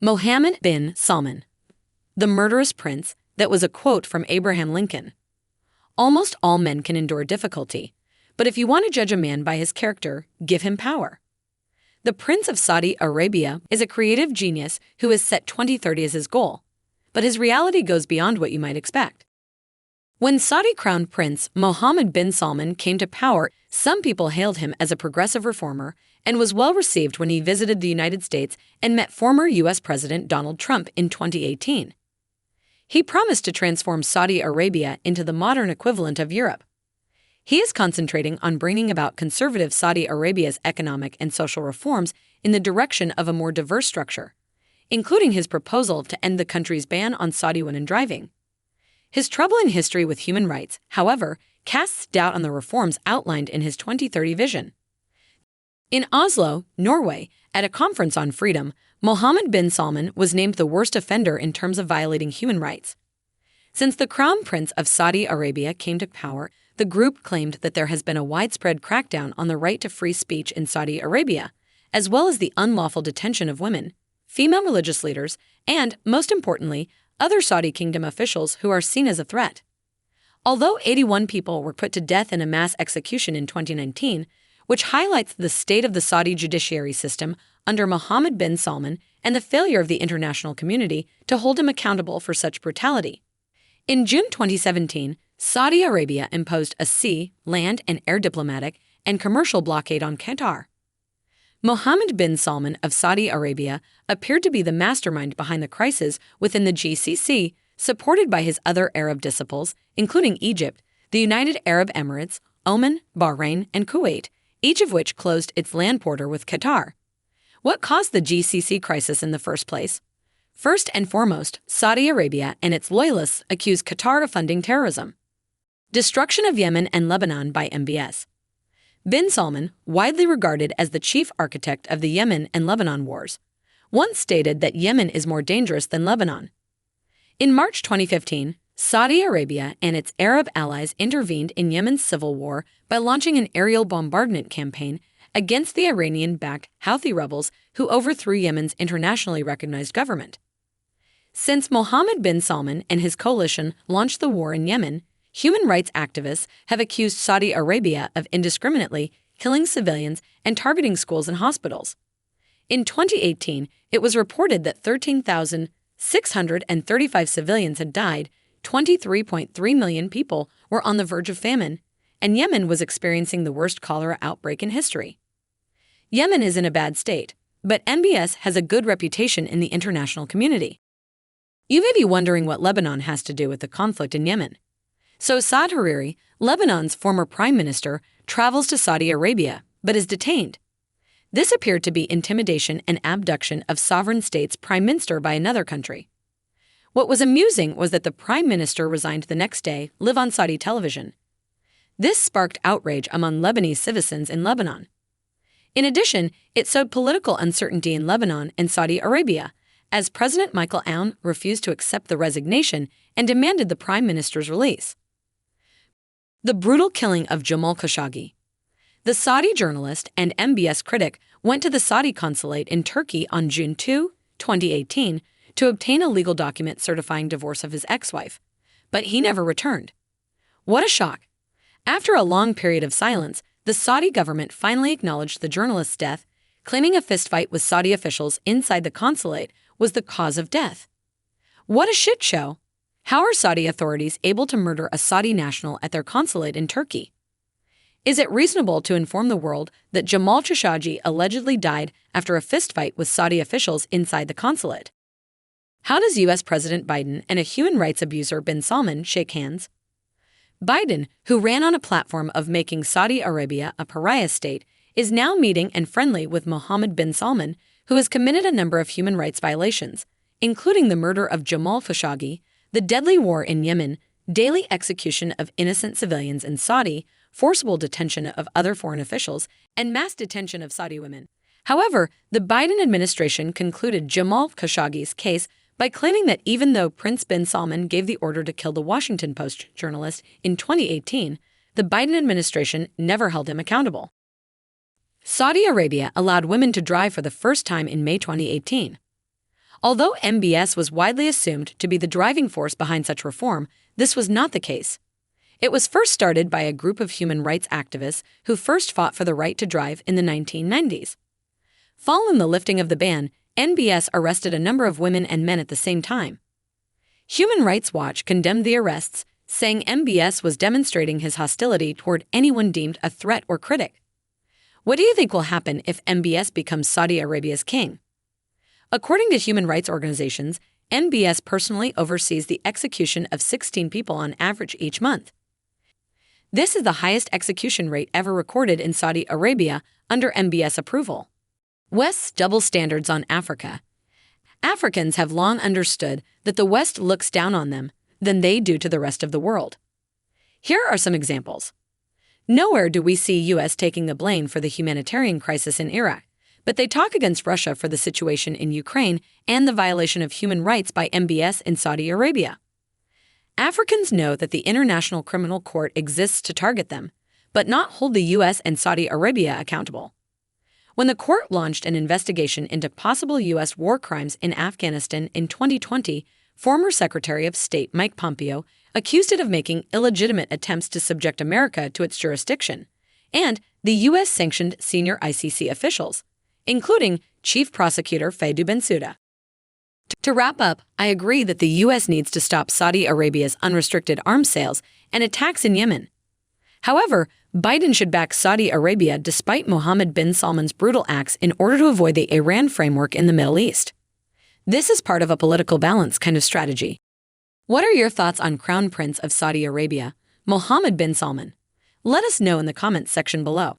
Mohammed bin Salman, the murderous prince, that was a quote from Abraham Lincoln. Almost all men can endure difficulty, but if you want to judge a man by his character, give him power. The Prince of Saudi Arabia is a creative genius who has set 2030 as his goal, but his reality goes beyond what you might expect. When Saudi Crown Prince Mohammed bin Salman came to power, some people hailed him as a progressive reformer and was well received when he visited the United States and met former U.S. President Donald Trump in 2018. He promised to transform Saudi Arabia into the modern equivalent of Europe. He is concentrating on bringing about conservative Saudi Arabia's economic and social reforms in the direction of a more diverse structure, including his proposal to end the country's ban on Saudi women driving. His troubling history with human rights, however, casts doubt on the reforms outlined in his 2030 vision. In Oslo, Norway, at a conference on freedom, Mohammed bin Salman was named the worst offender in terms of violating human rights. Since the Crown Prince of Saudi Arabia came to power, the group claimed that there has been a widespread crackdown on the right to free speech in Saudi Arabia, as well as the unlawful detention of women, female religious leaders, and, most importantly, other Saudi kingdom officials who are seen as a threat. Although 81 people were put to death in a mass execution in 2019, which highlights the state of the Saudi judiciary system under Mohammed bin Salman and the failure of the international community to hold him accountable for such brutality. In June 2017, Saudi Arabia imposed a sea, land, and air diplomatic and commercial blockade on Qatar. Mohammed bin Salman of Saudi Arabia appeared to be the mastermind behind the crisis within the GCC, supported by his other Arab disciples, including Egypt, the United Arab Emirates, Oman, Bahrain, and Kuwait, each of which closed its land border with Qatar. What caused the GCC crisis in the first place? First and foremost, Saudi Arabia and its loyalists accused Qatar of funding terrorism. Destruction of Yemen and Lebanon by MBS. Bin Salman, widely regarded as the chief architect of the Yemen and Lebanon wars, once stated that Yemen is more dangerous than Lebanon. In March 2015, Saudi Arabia and its Arab allies intervened in Yemen's civil war by launching an aerial bombardment campaign against the Iranian-backed Houthi rebels who overthrew Yemen's internationally recognized government. Since Mohammed bin Salman and his coalition launched the war in Yemen, human rights activists have accused Saudi Arabia of indiscriminately killing civilians and targeting schools and hospitals. In 2018, it was reported that 13,635 civilians had died, 23.3 million people were on the verge of famine, and Yemen was experiencing the worst cholera outbreak in history. Yemen is in a bad state, but MBS has a good reputation in the international community. You may be wondering what Lebanon has to do with the conflict in Yemen. So Saad Hariri, Lebanon's former prime minister, travels to Saudi Arabia, but is detained. This appeared to be intimidation and abduction of sovereign state's prime minister by another country. What was amusing was that the prime minister resigned the next day, live on Saudi television. This sparked outrage among Lebanese citizens in Lebanon. In addition, it sowed political uncertainty in Lebanon and Saudi Arabia, as President Michael Aoun refused to accept the resignation and demanded the prime minister's release. The brutal killing of Jamal Khashoggi. The Saudi journalist and MBS critic went to the Saudi consulate in Turkey on June 2, 2018, to obtain a legal document certifying divorce of his ex-wife, but he never returned. What a shock! After a long period of silence, the Saudi government finally acknowledged the journalist's death, claiming a fistfight with Saudi officials inside the consulate was the cause of death. What a shit show! How are Saudi authorities able to murder a Saudi national at their consulate in Turkey? Is it reasonable to inform the world that Jamal Khashoggi allegedly died after a fistfight with Saudi officials inside the consulate? How does U.S. President Biden and a human rights abuser bin Salman shake hands? Biden, who ran on a platform of making Saudi Arabia a pariah state, is now meeting and friendly with Mohammed bin Salman, who has committed a number of human rights violations, including the murder of Jamal Khashoggi, the deadly war in Yemen, daily execution of innocent civilians in Saudi, forcible detention of other foreign officials, and mass detention of Saudi women. However, the Biden administration concluded Jamal Khashoggi's case by claiming that even though Prince bin Salman gave the order to kill the Washington Post journalist in 2018, the Biden administration never held him accountable. Saudi Arabia allowed women to drive for the first time in May 2018. Although MBS was widely assumed to be the driving force behind such reform, this was not the case. It was first started by a group of human rights activists who first fought for the right to drive in the 1990s. Following the lifting of the ban, MBS arrested a number of women and men at the same time. Human Rights Watch condemned the arrests, saying MBS was demonstrating his hostility toward anyone deemed a threat or critic. What do you think will happen if MBS becomes Saudi Arabia's king? According to human rights organizations, MBS personally oversees the execution of 16 people on average each month. This is the highest execution rate ever recorded in Saudi Arabia under MBS approval. West's double standards on Africa. Africans have long understood that the West looks down on them than they do to the rest of the world. Here are some examples. Nowhere do we see U.S. taking the blame for the humanitarian crisis in Iraq, but they talk against Russia for the situation in Ukraine and the violation of human rights by MBS in Saudi Arabia. Africans know that the International Criminal Court exists to target them, but not hold the U.S. and Saudi Arabia accountable. When the court launched an investigation into possible U.S. war crimes in Afghanistan in 2020, former Secretary of State Mike Pompeo accused it of making illegitimate attempts to subject America to its jurisdiction, and the U.S. sanctioned senior ICC officials, including Chief Prosecutor Faidou Bensouda. To wrap up, I agree that the U.S. needs to stop Saudi Arabia's unrestricted arms sales and attacks in Yemen. However, Biden should back Saudi Arabia despite Mohammed bin Salman's brutal acts in order to avoid the Iran framework in the Middle East. This is part of a political balance kind of strategy. What are your thoughts on Crown Prince of Saudi Arabia, Mohammed bin Salman? Let us know in the comments section below.